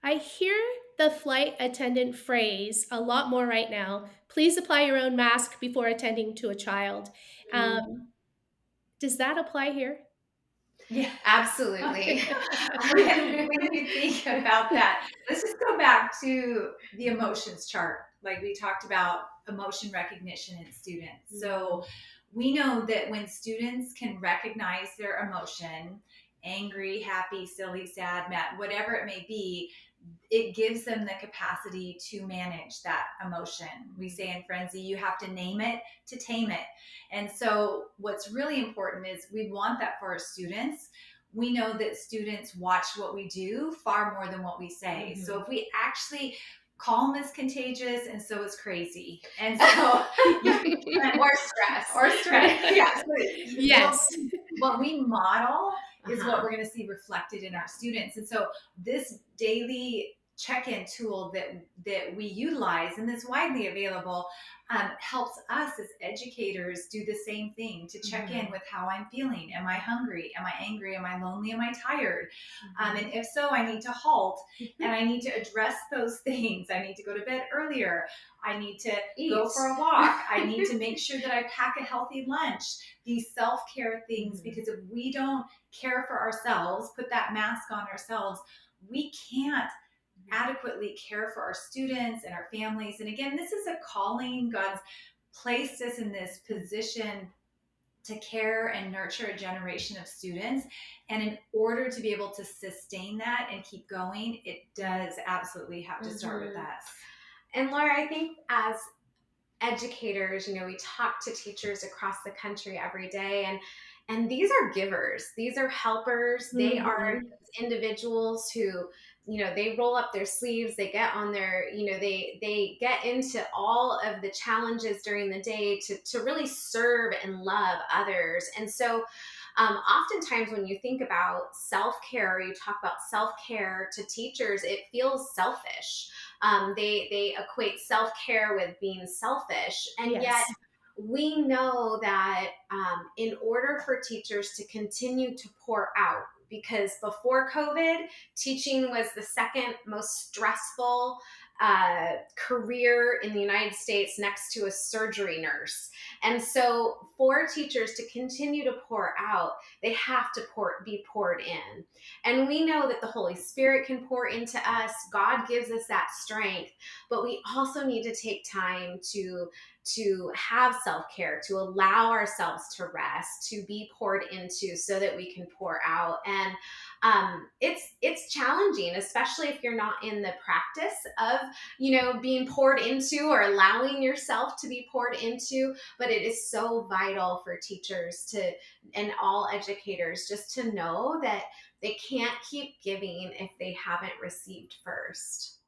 I hear the flight attendant phrase a lot more right now. Please apply your own mask before attending to a child. Mm. Um, does that apply here? Yeah, absolutely. When you think about that, let's just go back to the emotions chart. Like we talked about emotion recognition in students. So we know that when students can recognize their emotion, angry, happy, silly, sad, mad, whatever it may be, it gives them the capacity to manage that emotion. We say in Friendzy, you have to name it to tame it. And so what's really important is we want that for our students. We know that students watch what we do far more than what we say. So if we actually calm is contagious and so is crazy. And so Or stress. or stress. Yeah. So Yes. what we model is what we're going to see reflected in our students. And so this daily check-in tool that we utilize and that's widely available helps us as educators do the same thing to check in with how I'm feeling. Am I hungry? Am I angry? Am I lonely? Am I tired? And if so, I need to halt and I need to address those things. I need to go to bed earlier. I need to go for a walk. I need to make sure that I pack a healthy lunch. These self-care things, because if we don't care for ourselves, put that mask on ourselves, we can't adequately care for our students and our families. And again, this is a calling. God's placed us in this position to care and nurture a generation of students. And in order to be able to sustain that and keep going, it does absolutely have to start with us. And Laura, I think as educators, we talk to teachers across the country every day, and these are givers. These are helpers. They are individuals who, they roll up their sleeves, they get on their, they get into all of the challenges during the day to really serve and love others. And so oftentimes when you think about self-care, or you talk about self-care to teachers, it feels selfish. They equate self-care with being selfish. And yet we know that in order for teachers to continue to pour out, because before COVID, teaching was the second most stressful career in the United States next to a surgery nurse. And so for teachers to continue to pour out, they have to be poured in. And we know that the Holy Spirit can pour into us. God gives us that strength, but we also need to take time to have self-care, to allow ourselves to rest, to be poured into so that we can pour out. And it's challenging, especially if you're not in the practice of, being poured into or allowing yourself to be poured into. But it is so vital for teachers and all educators just to know that they can't keep giving if they haven't received first.